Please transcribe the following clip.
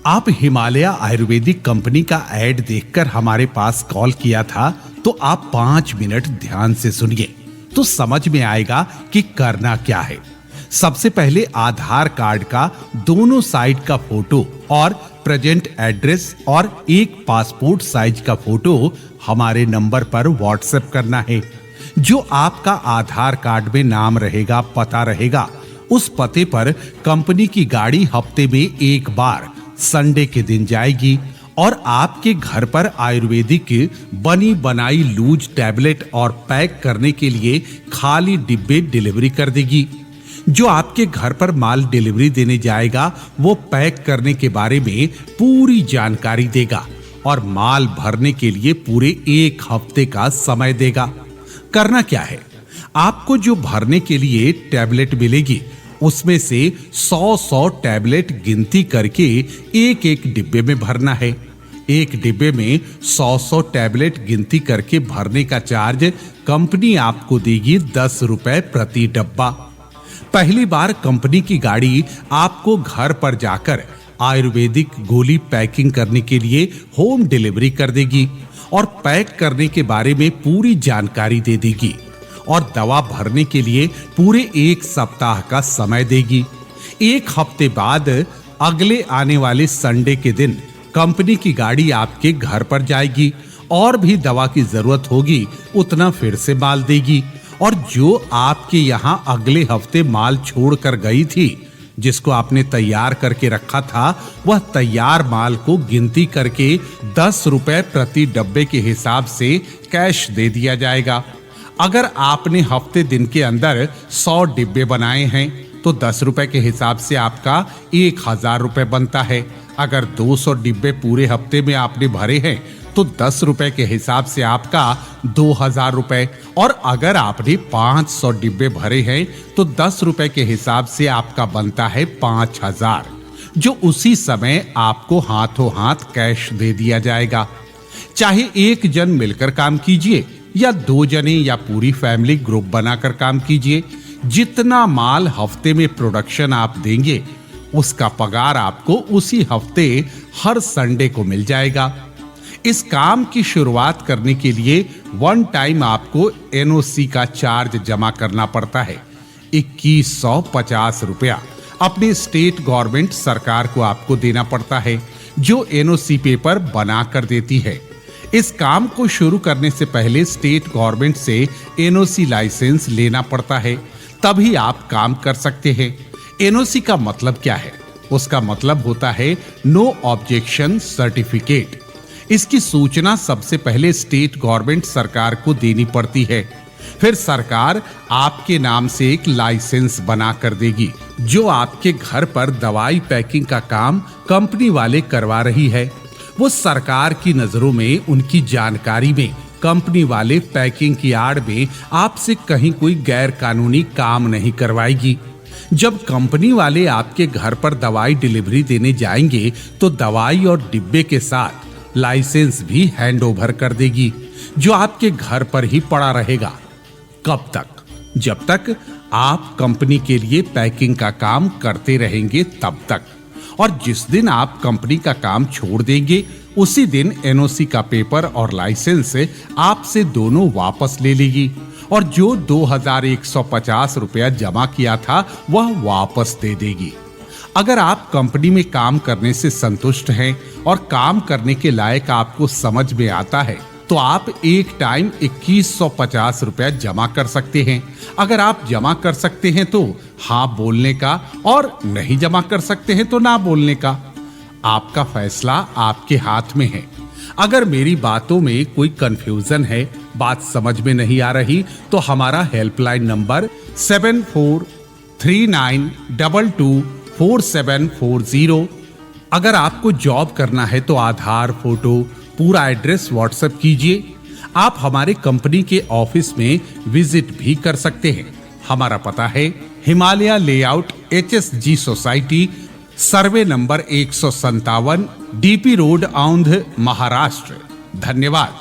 आप हिमालय आयुर्वेदिक कंपनी का ऐड देखकर हमारे पास कॉल किया था, तो आप 5 मिनट ध्यान से सुनिए तो समझ में आएगा कि करना क्या है। सबसे पहले आधार कार्ड का दोनों साइड का फोटो और प्रेजेंट एड्रेस और एक पासपोर्ट साइज का फोटो हमारे नंबर पर व्हाट्सएप करना है। जो आपका आधार कार्ड में नाम रहेगा, पता रहेगा, उस पते पर कंपनी की गाड़ी हफ्ते में एक बार संडे के दिन जाएगी और आपके घर पर आयुर्वेदिक बनी बनाई लूज टैबलेट और पैक करने के लिए खाली डिब्बे डिलीवरी कर देगी। जो आपके घर पर माल डिलीवरी देने जाएगा वो पैक करने के बारे में पूरी जानकारी देगा और माल भरने के लिए पूरे 1 हफ्ते का समय देगा। करना क्या है, आपको जो भरने के लिए टैबलेट मिलेगी उसमें से 100 टैबलेट गिनती करके एक डिब्बे में भरना है। एक डिब्बे में 100 टैबलेट गिनती करके भरने का चार्ज कंपनी आपको देगी 10 रुपए प्रति डब्बा। पहली बार कंपनी की गाड़ी आपको घर पर जाकर आयुर्वेदिक गोली पैकिंग करने के लिए होम डिलीवरी कर देगी और पैक करने के बारे में पूरी जानकारी दे देगी और दवा भरने के लिए पूरे 1 सप्ताह का समय देगी। 1 हफ्ते बाद अगले आने वाले संडे के दिन कंपनी की गाड़ी आपके घर पर जाएगी और भी दवा की जरूरत होगी उतना फिर से माल देगी और जो आपके यहां अगले हफ्ते माल छोड़कर गई थी, जिसको आपने तैयार करके रखा था, वह तैयार माल को गिनती करके 10 रुपए प्रति डब्बे के हिसाब से कैश दे दिया जाएगा। अगर आपने हफ्ते दिन के अंदर 100 डिब्बे बनाए हैं तो 10 रुपए के हिसाब से आपका 1000 रुपए बनता है। अगर 200 डिब्बे पूरे हफ्ते में आपने भरे हैं तो 10 रुपए के हिसाब से आपका 2000 रुपए, और अगर आपने 500 डिब्बे भरे हैं तो 10 रुपए के हिसाब से आपका बनता है 5000, जो उसी समय आपको हाथों हाथ कैश दे दिया जाएगा। चाहे एक जन मिलकर काम कीजिए या 2 जने या पूरी फैमिली ग्रुप बनाकर काम कीजिए, जितना माल हफ्ते में प्रोडक्शन आप देंगे उसका पगार आपको उसी हफ्ते हर संडे को मिल जाएगा। इस काम की शुरुआत करने के लिए 1 टाइम आपको एनओसी का चार्ज जमा करना पड़ता है, 2150 रुपया अपनी स्टेट गवर्नमेंट सरकार को आपको देना पड़ता है, जो एनओसी पेपर बना कर देती है। इस काम को शुरू करने से पहले स्टेट गवर्नमेंट से एनओसी लाइसेंस लेना पड़ता है, तभी आप काम कर सकते हैं। एनओसी का मतलब क्या है? उसका मतलब होता है नो ऑब्जेक्शन सर्टिफिकेट। इसकी सूचना सबसे पहले स्टेट गवर्नमेंट सरकार को देनी पड़ती है, फिर सरकार आपके नाम से एक लाइसेंस बना कर देगी, जो आपके घर पर दवाई पैकिंग का काम कंपनी वाले करवा रही है। वो सरकार की नजरों में, उनकी जानकारी में कंपनी वाले पैकिंग की आड़ में आपसे कहीं कोई गैर कानूनी काम नहीं करवाएगी। जब कंपनी वाले आपके घर पर दवाई डिलीवरी देने जाएंगे तो दवाई और डिब्बे के साथ लाइसेंस भी हैंड ओवर कर देगी, जो आपके घर पर ही पड़ा रहेगा। कब तक? जब तक आप कंपनी के लिए पैकिंग का काम करते रहेंगे तब तक। और जिस दिन आप कंपनी का काम छोड़ देंगे उसी दिन एनओसी का पेपर और लाइसेंस आपसे दोनों वापस ले लेगी और जो 2150 रुपया जमा किया था वह वापस दे देगी। अगर आप कंपनी में काम करने से संतुष्ट हैं और काम करने के लायक आपको समझ में आता है तो आप एक टाइम 2150 रुपया जमा कर सकते हैं। अगर आप जमा कर सकते हैं तो हाँ बोलने का, और नहीं जमा कर सकते हैं तो ना बोलने का। आपका फैसला आपके हाथ में है। अगर मेरी बातों में कोई कंफ्यूजन है, बात समझ में नहीं आ रही, तो हमारा हेल्पलाइन नंबर 7439224740। अगर आपको जॉब करना है तो आधार, फोटो, पूरा एड्रेस व्हाट्सएप कीजिए। आप हमारे कंपनी के ऑफिस में विजिट भी कर सकते हैं। हमारा पता है Himalaya layout, HSG society, survey number 157, DP road, Aundh, Maharashtra. धन्यवाद।